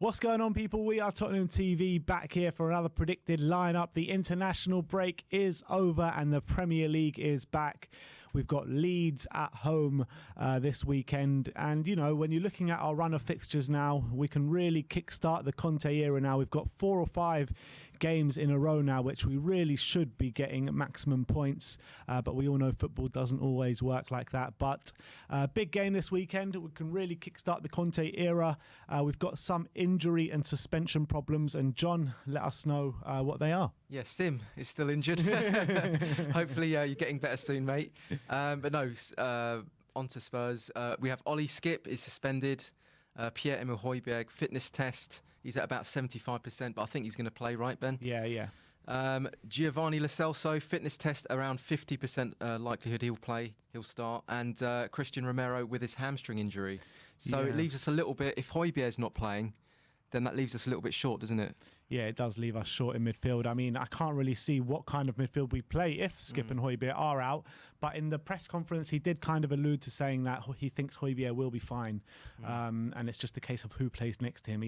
What's going on, people? We are Tottenham TV, back here for another predicted lineup. The international break is over and the Premier League is back. We've got Leeds at home this weekend. And, you know, when you're looking at our run of fixtures now, we can really kickstart the Conte era now. We've got 4 or 5 games in a row now, which we really should be getting maximum points. But we all know football doesn't always work like that. But big game this weekend. We can really kickstart the Conte era. We've got some injury and suspension problems. And John, let us know what they are. Yeah, Sim is still injured. Hopefully you're getting better soon, mate. But no, on to Spurs. We have Ollie Skip is suspended. Pierre-Emile Højbjerg, fitness test. He's at about 75%, but I think he's going to play, right, Ben? Yeah. Giovanni Lo Celso, fitness test around 50% likelihood he'll play, he'll start. And Christian Romero with his hamstring injury. So it leaves us a little bit, if Højbjerg's not playing, then that leaves us a little bit short, doesn't it? Yeah, it does leave us short in midfield. I mean, I can't really see what kind of midfield we play if Skip and Højbjerg are out. But in the press conference, he did kind of allude to saying that he thinks Højbjerg will be fine. And it's just a case of who plays next to him.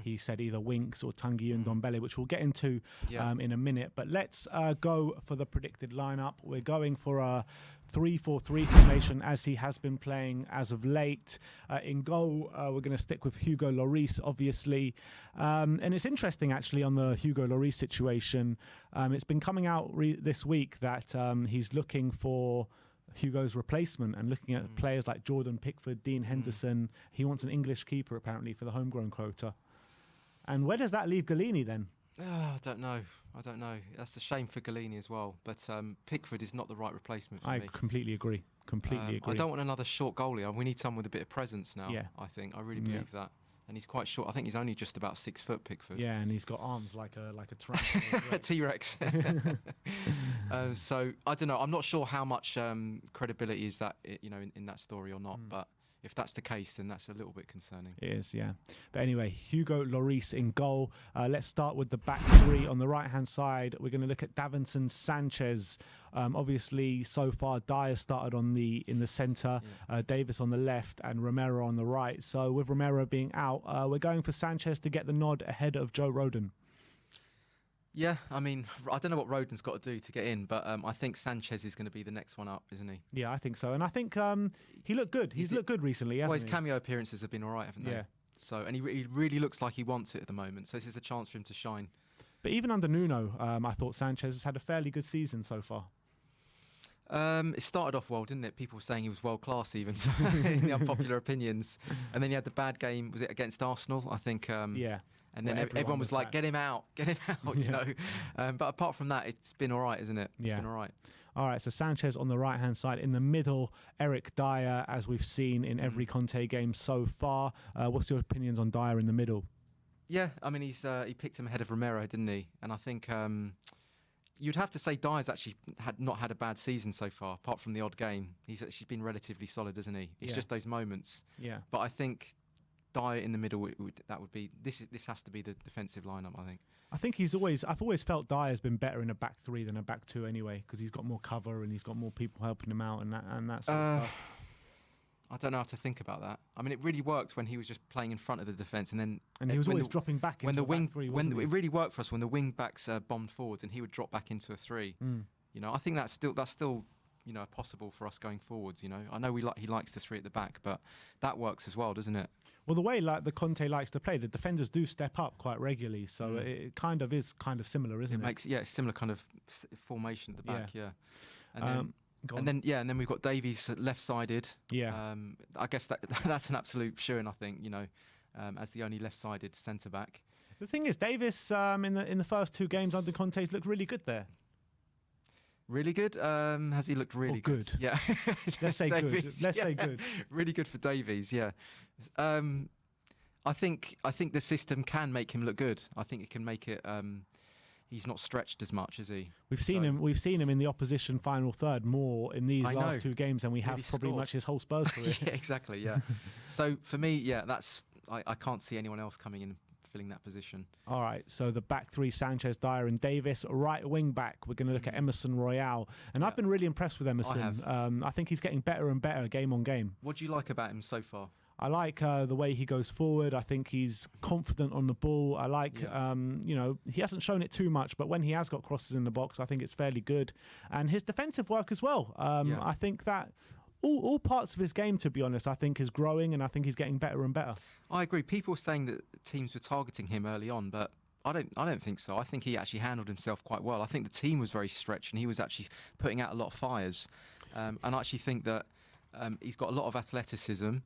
He said either Winks or Tanguy and Ndombele, which we'll get into in a minute. But let's go for the predicted lineup. We're going for a 3-4-3 formation as he has been playing as of late. In goal, we're going to stick with Hugo Lloris, obviously. And it's interesting, actually, on the Hugo Lloris situation. It's been coming out this week that he's looking for Hugo's replacement and looking at players like Jordan Pickford, Dean Henderson. He wants an English keeper, apparently, for the homegrown quota. And where does that leave Galini then? I don't know. That's a shame for Galini as well. But Pickford is not the right replacement for me. I completely agree. I don't want another short goalie. We need someone with a bit of presence now, I think. I really believe that. And he's quite short. I think he's only just about 6 foot, Pickford. Yeah, and he's got arms like a tarantula. A T-Rex. So I don't know. I'm not sure how much credibility is that, in that story or not. But if that's the case, then that's a little bit concerning. It is, yeah. But anyway, Hugo Lloris in goal. Let's start with the back three. On the right-hand side, we're going to look at Davinson Sanchez. Obviously, so far, Dyer started in the centre, Davis on the left, and Romero on the right. So with Romero being out, we're going for Sanchez to get the nod ahead of Joe Rodon. Yeah, I mean, I don't know what Rodon's got to do to get in, but I think Sanchez is going to be the next one up, isn't he? Yeah, I think so. And I think he looked good. He's looked good recently, hasn't he? Well, his cameo appearances have been all right, haven't they? Yeah. So, and he really looks like he wants it at the moment. So this is a chance for him to shine. But even under Nuno, I thought Sanchez has had a fairly good season so far. It started off well, didn't it? People were saying he was world class, even so, in the unpopular opinions. And then he had the bad game. Was it against Arsenal? I think. Yeah. And then everyone was like, "Get him out, you know." But apart from that, it's been all right, isn't it? It's been all right. All right, so Sanchez on the right-hand side. In the middle, Eric Dyer, as we've seen in every Conte game so far. What's your opinions on Dyer in the middle? Yeah, I mean, he picked him ahead of Romero, didn't he? And I think you'd have to say Dyer's actually not had a bad season so far, apart from the odd game. He's actually been relatively solid, isn't he? It's just those moments. Yeah. But I think Dyer in the middle, this has to be the defensive lineup, I think. I think I've always felt Dyer's been better in a back three than a back two anyway, because he's got more cover and he's got more people helping him out and that sort of stuff. I don't know how to think about that. I mean, it really worked when he was just playing in front of the defence, and he was always dropping back into the back three. It really worked for us when the wing backs bombed forwards, and he would drop back into a 3. You know, I think that's still possible for us going forwards. You know, I know he likes the 3 at the back, but that works as well, doesn't it? Well, the way the Conte likes to play, the defenders do step up quite regularly, so it kind of is similar, isn't it? It's similar kind of formation at the back, And then we've got Davies left-sided. Yeah. I guess that's an absolute shoo-in, I think, as the only left-sided centre-back. The thing is, Davies in the first 2 games under Conte's looked really good there. Really good? Has he looked really good? Yeah. Let's say good. Let's say good. Really good for Davies, yeah. I think the system can make him look good. I think it can make it... he's not stretched as much, is he? We've seen him in the opposition final third more in these last 2 games than we have probably much his whole Spurs career. Yeah, exactly, yeah. So for me, I can't see anyone else coming in filling that position. All right, so the back 3, Sanchez, Dyer and Davis. Right wing back, we're going to look at Emerson Royale. And I've been really impressed with Emerson. I think he's getting better and better game on game. What do you like about him so far? I like the way he goes forward. I think he's confident on the ball. I like, he hasn't shown it too much, but when he has got crosses in the box, I think it's fairly good. And his defensive work as well. I think that all parts of his game, to be honest, I think is growing, and I think he's getting better and better. I agree. People were saying that teams were targeting him early on, but I don't think so. I think he actually handled himself quite well. I think the team was very stretched, and he was actually putting out a lot of fires. And I actually think that he's got a lot of athleticism.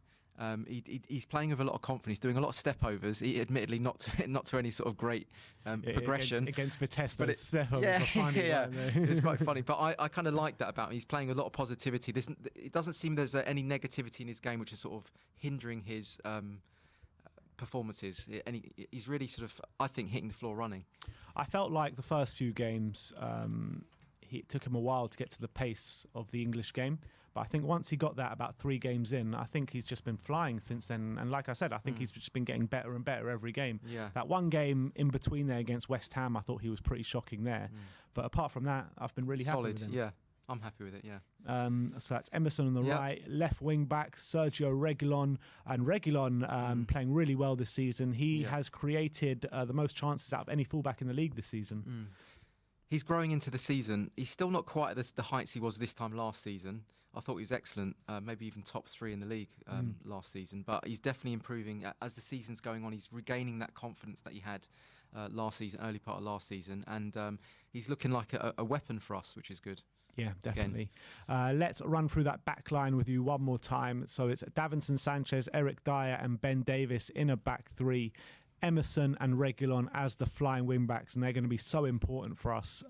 He's playing with a lot of confidence, doing a lot of stepovers. He admittedly not to any sort of great progression against Vitesse. But it's quite funny. But I kind of like that about him. He's playing with a lot of positivity. It doesn't seem there's any negativity in his game, which is sort of hindering his performances. And he's really sort of, I think, hitting the floor running. I felt like the first few games, it took him a while to get to the pace of the English game. But I think once he got that about 3 games in, I think he's just been flying since then. And like I said, I think he's just been getting better and better every game. Yeah. That one game in between there against West Ham, I thought he was pretty shocking there. But apart from that, I've been really happy with him. Yeah. I'm happy with it, yeah. So that's Emerson on the right, left wing back, Sergio Reguilon. And Reguilon playing really well this season. He has created the most chances out of any fullback in the league this season. He's growing into the season. He's still not quite at the heights he was this time last season. I thought he was excellent, maybe even top 3 in the league last season. But he's definitely improving. As the season's going on, he's regaining that confidence that he had last season, early part of last season. And he's looking like a weapon for us, which is good. Yeah, definitely. Let's run through that back line with you one more time. So it's Davinson Sanchez, Eric Dyer and Ben Davis in a back 3. Emerson and Reguilon as the flying wing backs, and they're going to be so important for us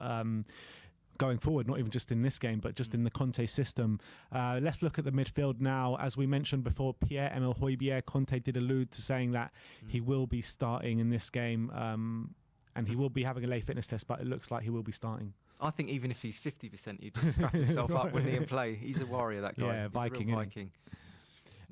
going forward, not even just in this game, but just in the Conte system. Let's look at the midfield now. As we mentioned before, Pierre-Emile Højbjerg, Conte did allude to saying that he will be starting in this game, and he will be having a late fitness test, but it looks like he will be starting. I think even if he's 50%, he'd just strap himself up, wouldn't he, and play. He's a warrior, that guy. Yeah, he's Viking. A real Viking.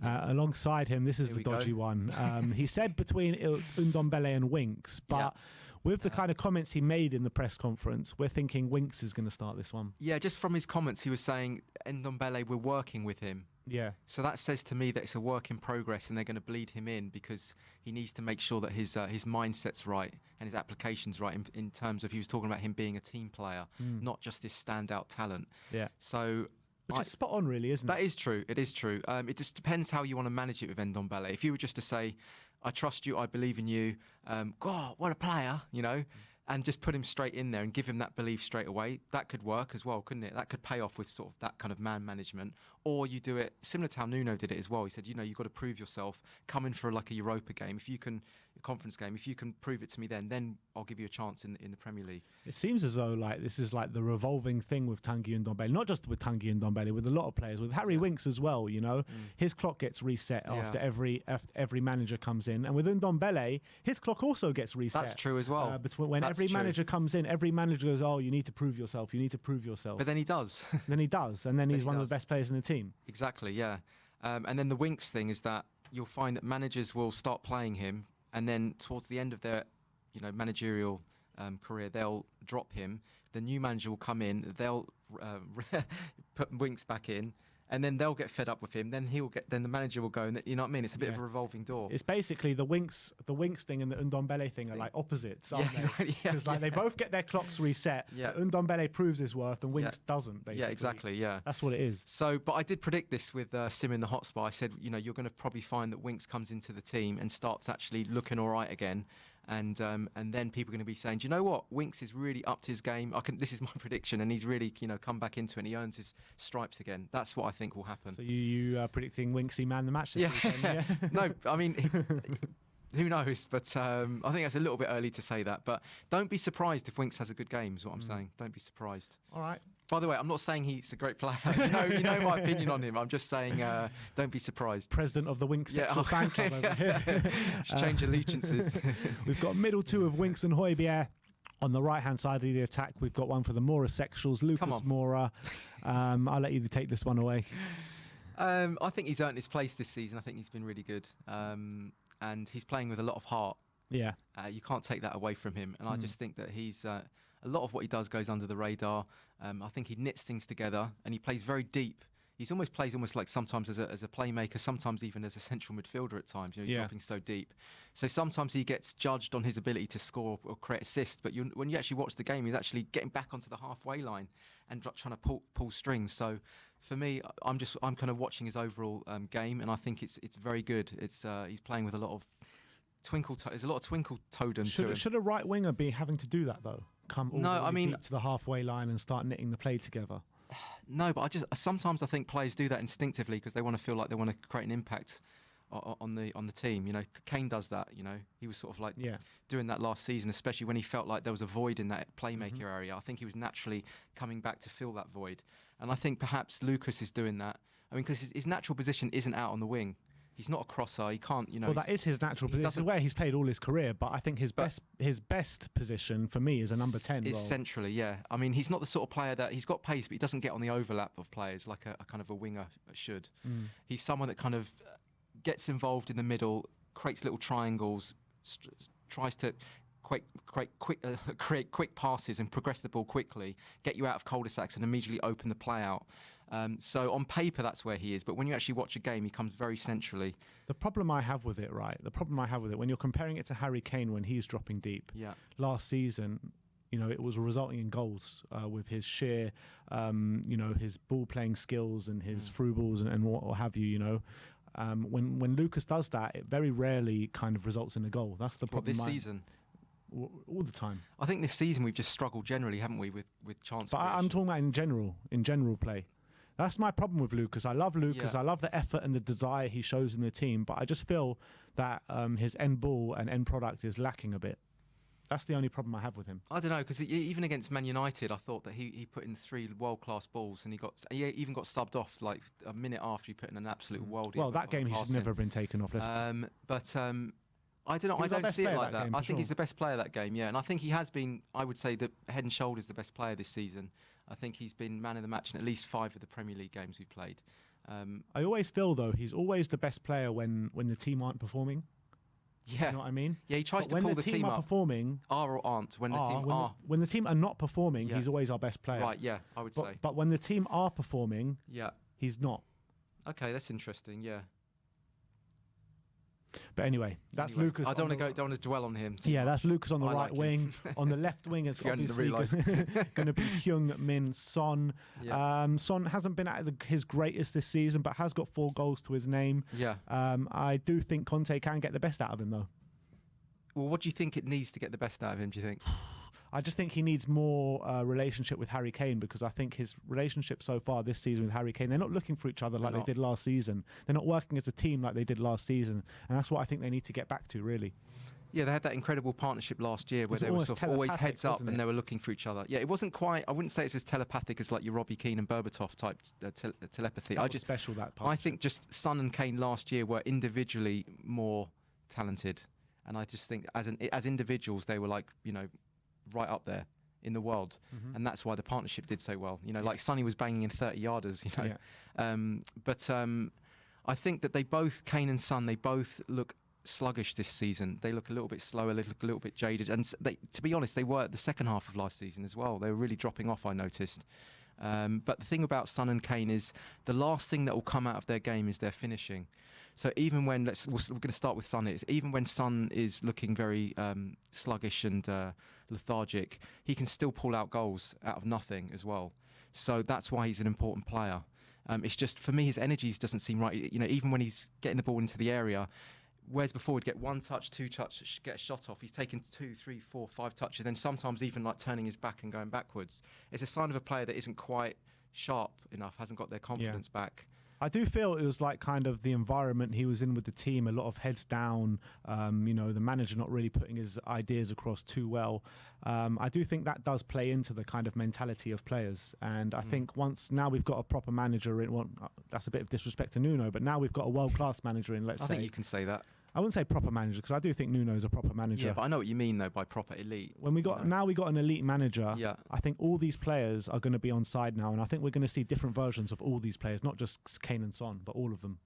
Alongside him, this is the dodgy one. He said between Ndombele and Winks, but with the kind of comments he made in the press conference, we're thinking Winks is going to start this one. Yeah, just from his comments, he was saying Ndombele, we're working with him. Yeah. So that says to me that it's a work in progress, and they're going to bleed him in because he needs to make sure that his mindset's right and his application's right in terms of, he was talking about him being a team player, not just this standout talent. Yeah. So... Which is spot on, really, isn't it? That is true. It is true. It just depends how you want to manage it with Ndombele. If you were just to say, I trust you, I believe in you, God, what a player, and just put him straight in there and give him that belief straight away, that could work as well, couldn't it? That could pay off with sort of that kind of man management. Or you do it similar to how Nuno did it as well. He said, you've got to prove yourself. Come in for like a Europa game. If you can, a conference game, if you can prove it to me then I'll give you a chance in the Premier League. It seems as though like this is like the revolving thing with Tanguy Ndombele, not just with Tanguy Ndombele, with a lot of players, with Harry Winks as well, His clock gets reset after every manager comes in. And with Ndombele, his clock also gets reset. That's true as well. When every manager comes in, every manager goes, oh, you need to prove yourself, you need to prove yourself. But then he does. Then he does, and then he's one of the best players in the team. Exactly, yeah. And then the Winks thing is that you'll find that managers will start playing him, and then towards the end of their managerial career, they'll drop him. The new manager will come in, they'll put Winks back in, and then they'll get fed up with him. Then the manager will go, and you know what I mean? It's a bit of a revolving door. It's basically the Winks thing and the Ndombele thing are like opposites, aren't they? Because they both get their clocks reset. Yeah. But Ndombele proves his worth and Winks doesn't. Basically. Yeah, exactly. Yeah, that's what it is. So, but I did predict this with Sim in the hot spot. I said, you're going to probably find that Winks comes into the team and starts actually looking all right again. And then people are going to be saying, do you know what? Winks is really up to his game. This is my prediction, and he's really come back into it, and he earns his stripes again. That's what I think will happen. So you are predicting Winksy man the match this weekend? Yeah. No, I mean, who knows? But I think that's a little bit early to say that. But don't be surprised if Winks has a good game, is what I'm saying. Don't be surprised. All right. By the way, I'm not saying he's a great player. You know my opinion on him. I'm just saying don't be surprised. President of the Winks sexual fan club over here. Just change allegiances. We've got middle two of Winks and Højbjerg. On the right-hand side of the attack, we've got one for the Moura sexuals, Lucas Moura. I'll let you take this one away. I think he's earned his place this season. I think he's been really good. And he's playing with a lot of heart. Yeah. You can't take that away from him. And I just think that he's... a lot of what he does goes under the radar. I think he knits things together, and he plays very deep He's plays almost like sometimes as a playmaker, sometimes even as a central midfielder at times. You know, he's dropping so deep. So sometimes he gets judged on his ability to score or create assists. But when you actually watch the game, he's actually getting back onto the halfway line and trying to pull strings. So for me, I'm kind of watching his overall game, and I think it's very good. He's playing with a lot of twinkle. There's a lot of twinkle totem to him. Should a right winger be having to do that though? Come all the way deep to the halfway line and start knitting the play together. No, but sometimes I think players do that instinctively because they want to feel like they want to create an impact on the team. You know, Kane does that. You know, he was sort of like doing that last season, especially when he felt like there was a void in that playmaker area. I think he was naturally coming back to fill that void, and I think perhaps Lucas is doing that. I mean, because his natural position isn't out on the wing. He's not a crosser. He can't, you know. Well, that is his natural position. This is where he's played all his career. But I think his best position for me is a number 10 is role. Centrally, yeah. I mean, he's not the sort of player that he's got pace, but he doesn't get on the overlap of players like a kind of a winger should. He's someone that kind of gets involved in the middle, creates little triangles, tries to create quick passes and progress the ball quickly, get you out of cul-de-sacs and immediately open the play out. So on paper, that's where he is. But when you actually watch a game, he comes very centrally. The problem I have with it, when you're comparing it to Harry Kane when he's dropping deep, last season, you know, it was resulting in goals with his sheer, you know, his ball playing skills and his through balls and what have you, you know. When Lucas does that, it very rarely kind of results in a goal. That's the problem. This season? All the time. I think this season we've just struggled generally, haven't we, with chance creation. I'm talking about in general play. That's my problem with Lucas. I love Lucas. I love the effort and the desire he shows in the team, but I just feel that his end ball and end product is lacking a bit. That's the only problem I have with him. I don't know, because even against Man United, I thought that he put in 3 world-class balls, and he even got subbed off like a minute after he put in an absolute worldie. Well, that game he should never have been taken off. I don't know. I don't see it like that. I think he's the best player that game, yeah. And I think he has been, I would say, the head and shoulders the best player this season. I think he's been man of the match in at least 5 of the Premier League games we've played. I always feel, though, he's always the best player when the team aren't performing. Yeah. You know what I mean? Yeah, he tries to pull the team up. When the team are performing... Are or aren't. When the team are not performing, he's always our best player. Right, yeah, I would say. But when the team are performing, he's not. Okay, that's interesting, yeah. But anyway, that's Lucas. I don't want to dwell on him. Yeah, that's Lucas on the right wing. On the left wing, it's obviously going to be Heung-min Son. Yeah. Son hasn't been at his greatest this season, but has got 4 goals to his name. Yeah. I do think Conte can get the best out of him, though. Well, what do you think it needs to get the best out of him, do you think? I just think he needs more relationship with Harry Kane, because I think his relationship so far this season with Harry Kane, they're not looking for each other like they did last season. They're not working as a team like they did last season. And that's what I think they need to get back to, really. Yeah, they had that incredible partnership last year where they were sort of always heads up and they were looking for each other. Yeah, it wasn't quite, I wouldn't say it's as telepathic as like your Robbie Keane and Berbatov type telepathy. That was special, that partnership. I think just Son and Kane last year were individually more talented. And I just think as individuals, they were like, you know, right up there in the world, and that's why the partnership did so well. You know, like Sonny was banging in 30-yarders, you know. Yeah. I think that Kane and Son, they both look sluggish this season. They look a little bit slower, they look a little bit jaded, and to be honest, they were at the second half of last season as well. They were really dropping off, I noticed. But the thing about Son and Kane is the last thing that will come out of their game is their finishing. So even when, we're going to start with Son, even when Son is looking very sluggish and lethargic, he can still pull out goals out of nothing as well. So that's why he's an important player. It's just, for me, his energies doesn't seem right. You know, even when he's getting the ball into the area, whereas before he'd get 1 touch, 2 touch, get a shot off, he's taken 2, 3, 4, 5 touches, then sometimes even like turning his back and going backwards. It's a sign of a player that isn't quite sharp enough, hasn't got their confidence back. I do feel it was like kind of the environment he was in with the team, a lot of heads down, you know, the manager not really putting his ideas across too well. I do think that does play into the kind of mentality of players. And I think now we've got a proper manager in, well, that's a bit of disrespect to Nuno, but now we've got a world-class manager in, let's say. I think you can say that. I wouldn't say proper manager, because I do think Nuno's a proper manager. Yeah, but I know what you mean though by proper elite. When we got now we got an elite manager. Yeah. I think all these players are going to be on side now, and I think we're going to see different versions of all these players, not just Kane and Son, but all of them.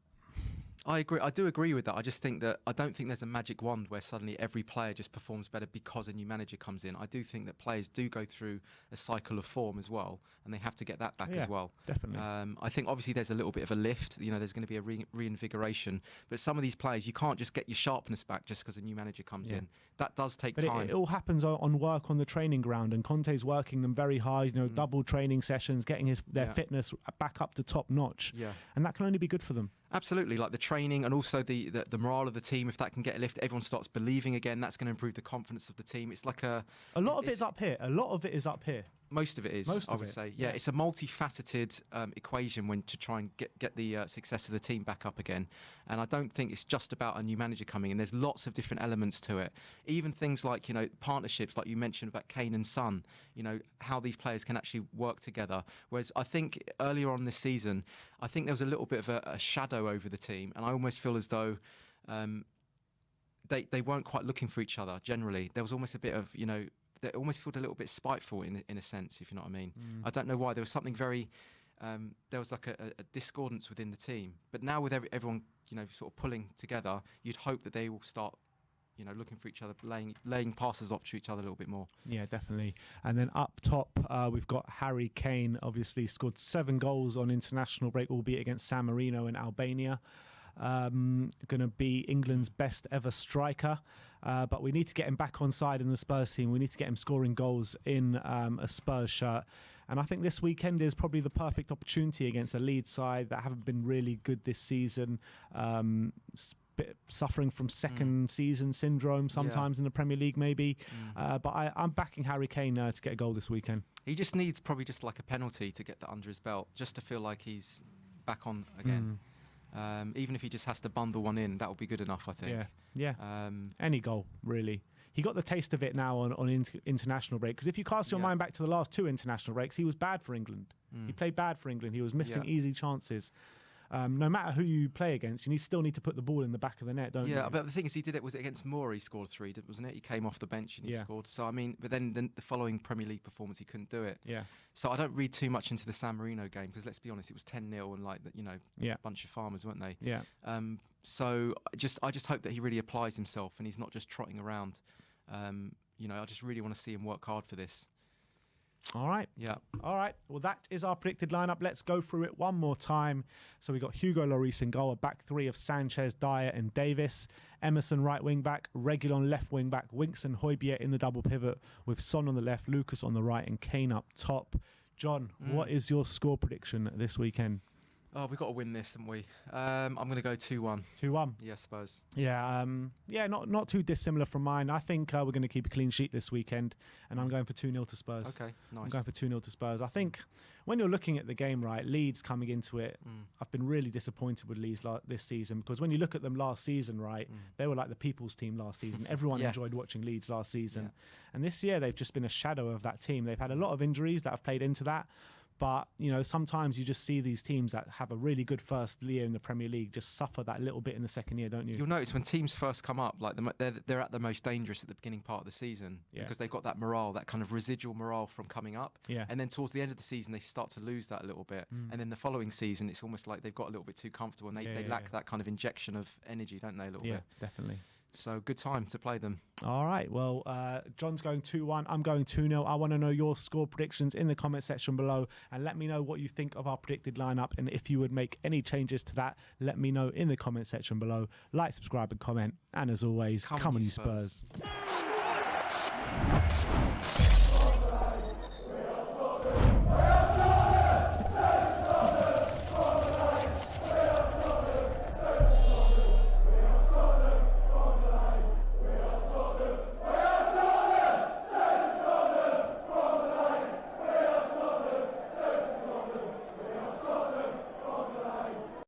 I agree. I do agree with that. I just think that I don't think there's a magic wand where suddenly every player just performs better because a new manager comes in. I do think that players do go through a cycle of form as well, and they have to get that back as well. Definitely. I think obviously there's a little bit of a lift. You know, there's going to be a reinvigoration, but some of these players you can't just get your sharpness back just because a new manager comes in. That does take time. It all happens on work on the training ground, and Conte's working them very hard. You know, double training sessions, getting their fitness back up to top notch. Yeah, and that can only be good for them. Absolutely, like the training and also the morale of the team. If that can get a lift, everyone starts believing again. That's going to improve the confidence of the team. It's like a lot of it's up here. A lot of it is up here. Most of it is, I would say. Yeah, it's a multifaceted equation when to try and get the success of the team back up again. And I don't think it's just about a new manager coming in. There's lots of different elements to it. Even things like, you know, partnerships, like you mentioned about Kane and Son, you know, how these players can actually work together. Whereas I think earlier on this season, I think there was a little bit of a shadow over the team. And I almost feel as though they weren't quite looking for each other generally. There was almost a bit of, you know, they almost felt a little bit spiteful in a sense, if you know what I mean. I don't know why. There was something very, there was like a discordance within the team. But now with everyone, you know, sort of pulling together, you'd hope that they will start, you know, looking for each other, laying passes off to each other a little bit more. Yeah, definitely. And then up top, we've got Harry Kane, obviously scored 7 goals on international break, albeit against San Marino in Albania. Going to be England's best ever striker. But we need to get him back on side in the Spurs team. We need to get him scoring goals in a Spurs shirt. And I think this weekend is probably the perfect opportunity against a Leeds side that haven't been really good this season. Suffering from second season syndrome sometimes in the Premier League maybe. But I'm backing Harry Kane to get a goal this weekend. He just needs probably just like a penalty to get that under his belt, just to feel like he's back on again. Even if he just has to bundle one in, that will be good enough, I think. Yeah. Any goal, really. He got the taste of it now on international break. Because if you cast your mind back to the last 2 international breaks, he was bad for England. He played bad for England. He was missing easy chances. No matter who you play against, you still need to put the ball in the back of the net, don't you? Yeah, but the thing is, he did it. Was it against Moore? He scored 3, wasn't it? He came off the bench and he scored. So I mean, but then the following Premier League performance, he couldn't do it. Yeah. So I don't read too much into the San Marino game because let's be honest, it was 10-0 and like that, you know, a bunch of farmers, weren't they? Yeah. So I just hope that he really applies himself and he's not just trotting around. You know, I just really want to see him work hard for this. All right. Yeah. All right. Well, that is our predicted lineup. Let's go through it one more time. So we got Hugo Lloris in goal, a back 3 of Sanchez, Dyer and Davis. Emerson right wing back, Reguilon left wing back, Winks and Højbjerg in the double pivot with Son on the left, Lucas on the right and Kane up top. John, what is your score prediction this weekend? Oh, we've got to win this, haven't we? I'm going to go 2-1. 2-1? Yeah, I suppose. Yeah, not too dissimilar from mine. I think we're going to keep a clean sheet this weekend, and I'm going for 2-0 to Spurs. Okay, nice. I'm going for 2-0 to Spurs. I think when you're looking at the game, right, Leeds coming into it, I've been really disappointed with Leeds this season because when you look at them last season, right, they were like the people's team last season. Everyone enjoyed watching Leeds last season. And this year, they've just been a shadow of that team. They've had a lot of injuries that have played into that. But, you know, sometimes you just see these teams that have a really good first year in the Premier League just suffer that little bit in the second year, don't you? You'll notice when teams first come up, like they're at the most dangerous at the beginning part of the season because they've got that morale, that kind of residual morale from coming up. Yeah. And then towards the end of the season, they start to lose that a little bit. And then the following season, it's almost like they've got a little bit too comfortable and they lack that kind of injection of energy, don't they, a little bit? Yeah, definitely. So good time to play them. All right. Well, John's going 2-1. I'm going 2-0. I want to know your score predictions in the comment section below and let me know what you think of our predicted lineup. And if you would make any changes to that, let me know in the comment section below. Like, subscribe and comment. And as always, come on you Spurs.